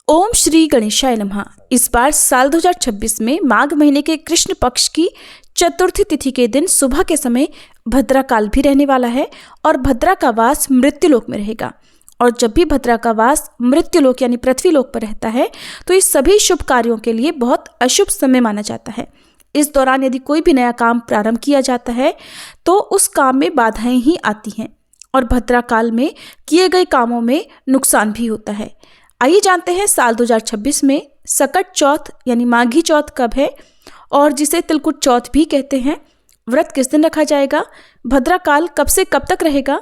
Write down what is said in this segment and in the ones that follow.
ओम श्री गणेशाय नमः। इस बार साल 2026 में माघ महीने के कृष्ण पक्ष की चतुर्थी तिथि के दिन सुबह के समय भद्रा काल भी रहने वाला है और भद्रा का वास मृत्युलोक में रहेगा। और जब भी भद्रा का वास मृत्युलोक यानी पृथ्वीलोक पर रहता है तो इस सभी शुभ कार्यों के लिए बहुत अशुभ समय माना जाता है। इस दौरान यदि कोई भी नया काम प्रारंभ किया जाता है तो उस काम में बाधाएं ही आती हैं और भद्रा काल में किए गए कामों में नुकसान भी होता है। आइए जानते हैं साल 2026 में सकट चौथ यानी माघी चौथ कब है और जिसे तिलकुट चौथ भी कहते हैं। व्रत किस दिन रखा जाएगा, भद्रा काल कब से कब तक रहेगा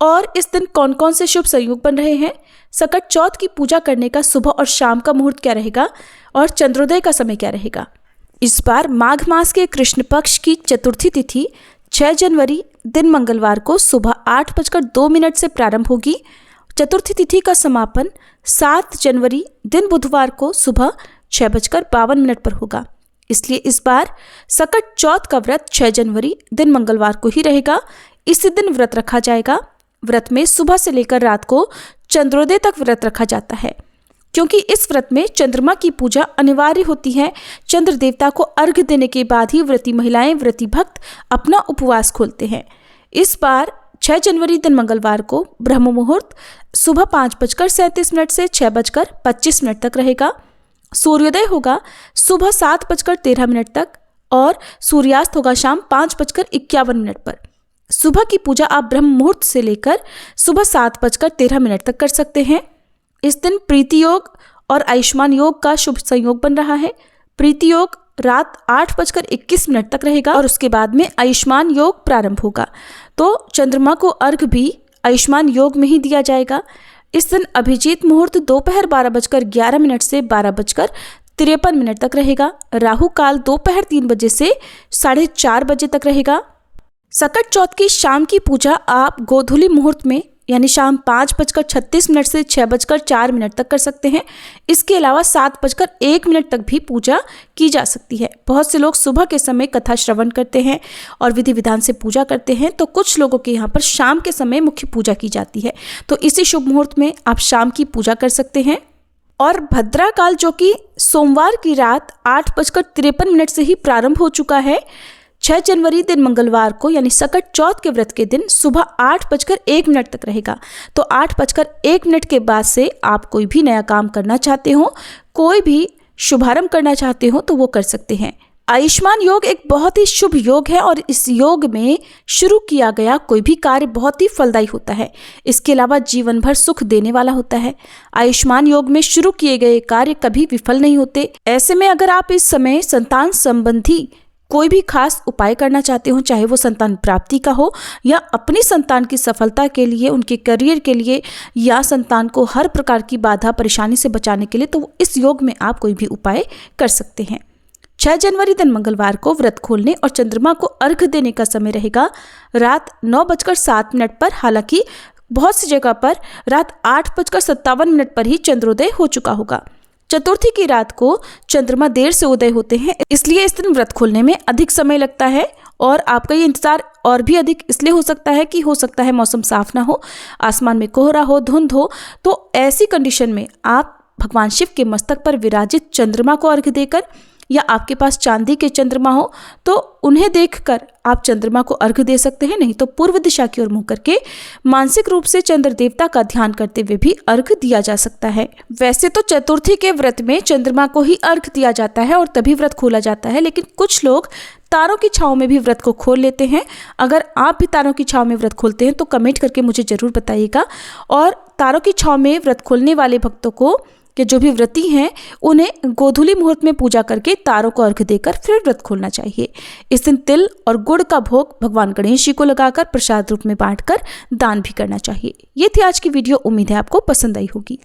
और इस दिन कौन कौन से शुभ संयोग बन रहे हैं। सकट चौथ की पूजा करने का सुबह और शाम का मुहूर्त क्या रहेगा और चंद्रोदय का समय क्या रहेगा। इस बार माघ मास के कृष्ण पक्ष की चतुर्थी तिथि 6 जनवरी दिन मंगलवार को सुबह 8:02 से प्रारंभ होगी। चतुर्थी तिथि का समापन 7 जनवरी दिन बुधवार को सुबह 6:52 पर होगा। इसलिए इस बार सकट चौथ का व्रत 6 जनवरी दिन मंगलवार को ही रहेगा। इसी दिन व्रत रखा जाएगा। व्रत में सुबह से लेकर रात को चंद्रोदय तक व्रत रखा जाता है क्योंकि इस व्रत में चंद्रमा की पूजा अनिवार्य होती है। चंद्र देवता को अर्घ्य देने के बाद ही व्रती महिलाएं, व्रती भक्त अपना उपवास खोलते हैं। इस बार 6 जनवरी दिन मंगलवार को ब्रह्म मुहूर्त सुबह 5:37 से 6:25 तक रहेगा। सूर्योदय होगा सुबह 7:13 तक और सूर्यास्त होगा शाम 5:51 पर। सुबह की पूजा आप ब्रह्म मुहूर्त से लेकर सुबह 7:13 तक कर सकते हैं। इस दिन प्रीति योग और आयुष्मान योग का शुभ संयोग बन रहा है। प्रीति योग रात 8:21 तक रहेगा और उसके बाद में आयुष्मान योग प्रारंभ होगा। तो चंद्रमा को अर्घ्य भी आयुष्मान योग में ही दिया जाएगा। इस दिन अभिजीत मुहूर्त दोपहर 12:11 से 12:53 तक रहेगा। राहु काल दोपहर 3 बजे से 4:30 बजे तक रहेगा। सकट चौथ की शाम की पूजा आप गोधूली मुहूर्त में यानी शाम 5:36 से 6:04 तक कर सकते हैं। इसके अलावा 7:01 तक भी पूजा की जा सकती है। बहुत से लोग सुबह के समय कथा श्रवण करते हैं और विधि विधान से पूजा करते हैं, तो कुछ लोगों के यहाँ पर शाम के समय मुख्य पूजा की जाती है। तो इसी शुभ मुहूर्त में आप शाम की पूजा कर सकते हैं। और भद्रा काल जो कि सोमवार की रात 8:53 से ही प्रारंभ हो चुका है। 6 जनवरी दिन मंगलवार को यानी सकट चौथ के व्रत के दिन सुबह 8:01 तक रहेगा। तो 8:01 के बाद से आप कोई भी नया काम करना चाहते हो, कोई भी शुभारंभ करना चाहते हो तो वो कर सकते हैं। आयुष्मान योग एक बहुत ही शुभ योग है और इस योग में शुरू किया गया कोई भी कार्य बहुत ही फलदायी होता है। इसके अलावा जीवन भर सुख देने वाला होता है। आयुष्मान योग में शुरू किए गए कार्य कभी विफल नहीं होते। ऐसे में अगर आप इस समय संतान संबंधी कोई भी खास उपाय करना चाहते हो, चाहे वो संतान प्राप्ति का हो या अपनी संतान की सफलता के लिए, उनके करियर के लिए या संतान को हर प्रकार की बाधा परेशानी से बचाने के लिए, तो इस योग में आप कोई भी उपाय कर सकते हैं। 6 जनवरी दिन मंगलवार को व्रत खोलने और चंद्रमा को अर्घ्य देने का समय रहेगा रात 9:07 पर। हालांकि बहुत सी जगह पर रात 8:57 पर ही चंद्रोदय हो चुका होगा। चतुर्थी की रात को चंद्रमा देर से उदय होते हैं, इसलिए इस दिन व्रत खोलने में अधिक समय लगता है और आपका ये इंतजार और भी अधिक इसलिए हो सकता है मौसम साफ ना हो, आसमान में कोहरा हो, धुंध हो। तो ऐसी कंडीशन में आप भगवान शिव के मस्तक पर विराजित चंद्रमा को अर्घ्य देकर या आपके पास चांदी के चंद्रमा हो तो उन्हें देखकर आप चंद्रमा को अर्घ्य दे सकते हैं। नहीं तो पूर्व दिशा की ओर मुंह करके मानसिक रूप से चंद्र देवता का ध्यान करते हुए भी अर्घ्य दिया जा सकता है। वैसे तो चतुर्थी के व्रत में चंद्रमा को ही अर्घ्य दिया जाता है और तभी व्रत खोला जाता है, लेकिन कुछ लोग तारों की छांव में भी व्रत को खोल लेते हैं। अगर आप भी तारों की छांव में व्रत खोलते हैं तो कमेंट करके मुझे जरूर बताइएगा। और तारों की छांव में व्रत खोलने वाले भक्तों को कि जो भी व्रती हैं उन्हें गोधूली मुहूर्त में पूजा करके तारों को अर्घ्य देकर फिर व्रत खोलना चाहिए। इस दिन तिल और गुड़ का भोग भगवान गणेश जी को लगाकर प्रसाद रूप में बांटकर दान भी करना चाहिए। ये थी आज की वीडियो। उम्मीद है आपको पसंद आई होगी।